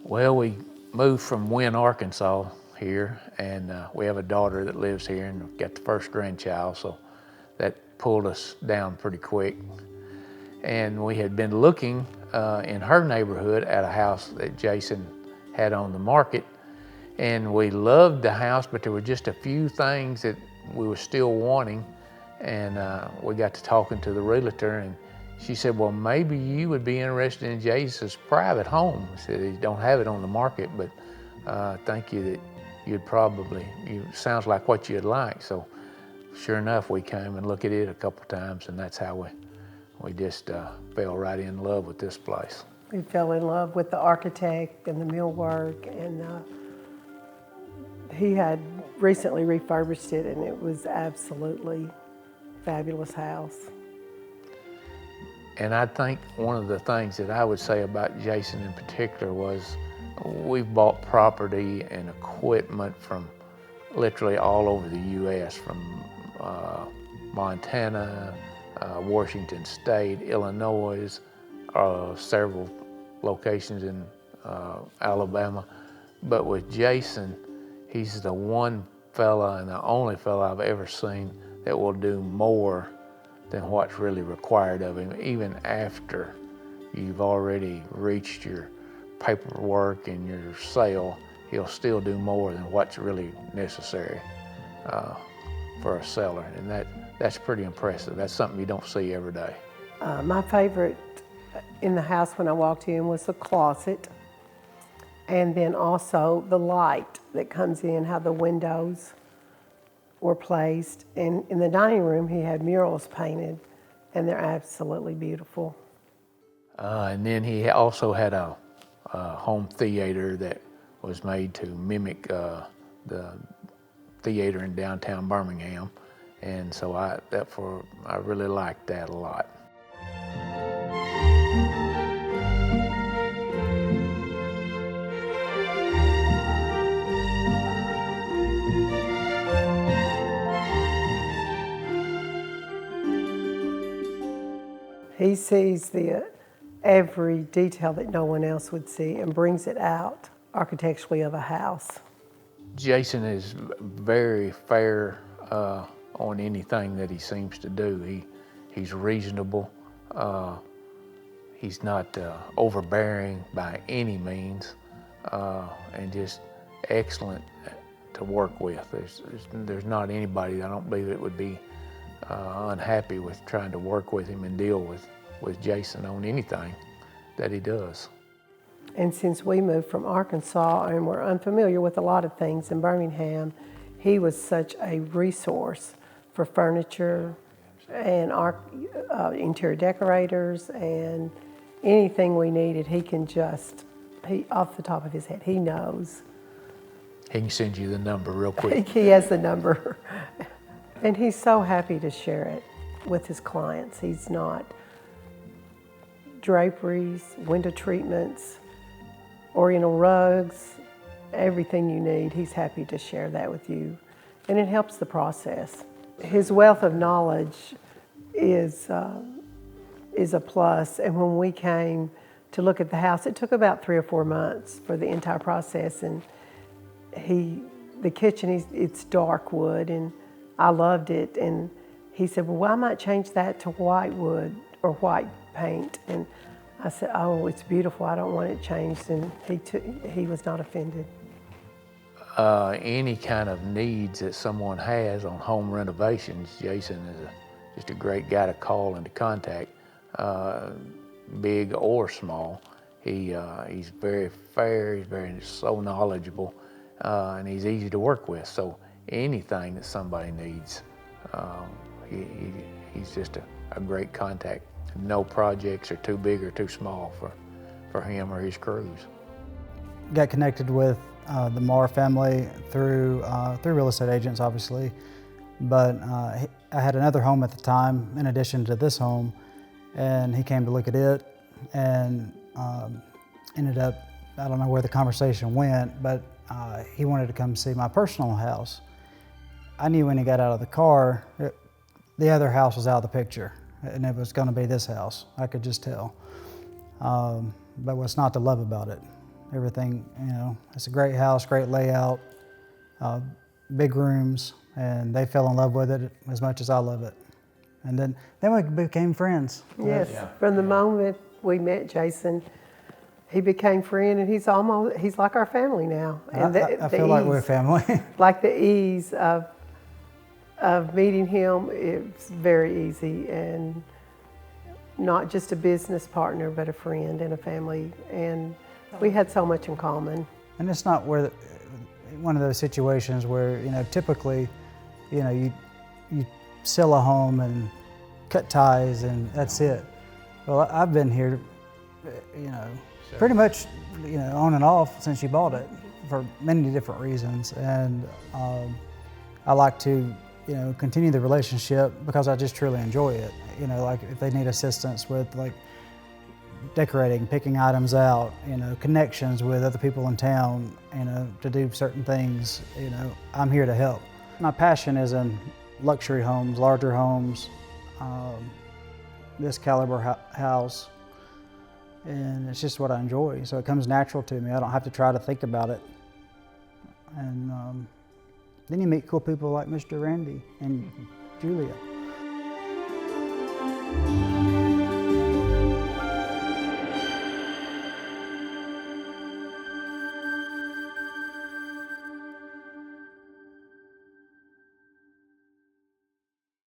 Well, we moved from Wynne, Arkansas here, and we have a daughter that lives here, and we've got the first grandchild, so that pulled us down pretty quick. And we had been looking in her neighborhood at a house that Jason had on the market, and we loved the house, but there were just a few things that we were still wanting, and we got to talking to the realtor, and she said, well, maybe you would be interested in Jason's private home. I said, he don't have it on the market, but thank you that you'd probably, sounds like what you'd like. So sure enough, we came and looked at it a couple times, and that's how we just fell right in love with this place. We fell in love with the architect and the millwork, and he had recently refurbished it, and it was absolutely fabulous house. And I think one of the things that I would say about Jason in particular was we've bought property and equipment from literally all over the U.S., from Montana, Washington State, Illinois, several locations in Alabama. But with Jason, he's the one fella and the only fella I've ever seen that will do more than what's really required of him, even after you've already reached your paperwork and your sale. He'll still do more than what's really necessary for a seller, and that's pretty impressive. That's something you don't see every day. My favorite in the house when I walked in was the closet, and then also the light that comes in, how the windows were placed. And in the dining room, he had murals painted, and they're absolutely beautiful. And then he also had a home theater that was made to mimic the theater in downtown Birmingham, and so I really liked that a lot. He sees every detail that no one else would see and brings it out architecturally of a house. Jason is very fair on anything that he seems to do. He's reasonable. He's not overbearing by any means, and just excellent to work with. There's not anybody, I don't believe, it would be unhappy with trying to work with him and deal with Jason on anything that he does. And since we moved from Arkansas and we're unfamiliar with a lot of things in Birmingham, he was such a resource for furniture and interior decorators, and anything we needed, off the top of his head, he knows. He can send you the number real quick. He has the number. And he's so happy to share it with his clients. He's not draperies, window treatments, oriental rugs, everything you need. He's happy to share that with you, and it helps the process. His wealth of knowledge is a plus, and when we came to look at the house, it took about 3 or 4 months for the entire process, and the kitchen, it's dark wood, and I loved it, and he said, well, I might change that to white wood or white paint, and I said, oh, it's beautiful, I don't want it changed, and he was not offended. Any kind of needs that someone has on home renovations, Jason is just a great guy to call and to contact, big or small. He's very fair, he's so knowledgeable, and he's easy to work with. So anything that somebody needs, he's just a great contact. No projects are too big or too small for him or his crews. Got connected with the Marr family through real estate agents, obviously, but I had another home at the time in addition to this home, and he came to look at it and ended up, I don't know where the conversation went, but he wanted to come see my personal house. I knew when he got out of the car, the other house was out of the picture, and it was going to be this house. I could just tell. But what's not to love about it? everything, it's a great house, great layout, big rooms, and they fell in love with it as much as I love it. And then we became friends. Yes, from the moment we met Jason, he became friend, and he's like our family now. And I feel like we're family. Like the ease of meeting him, it's very easy, and not just a business partner, but a friend and a family. And we had so much in common. And it's not one of those situations where, typically, you sell a home and cut ties and that's it. Well, I've been here, pretty much, on and off since you bought it for many different reasons. And I like to, continue the relationship because I just truly enjoy it. Like if they need assistance with like decorating, picking items out, connections with other people in town, to do certain things, I'm here to help. My passion is in luxury homes, larger homes, this caliber house, and it's just what I enjoy. So it comes natural to me. I don't have to try to think about it. And then you meet cool people like Mr. Randy and Julia.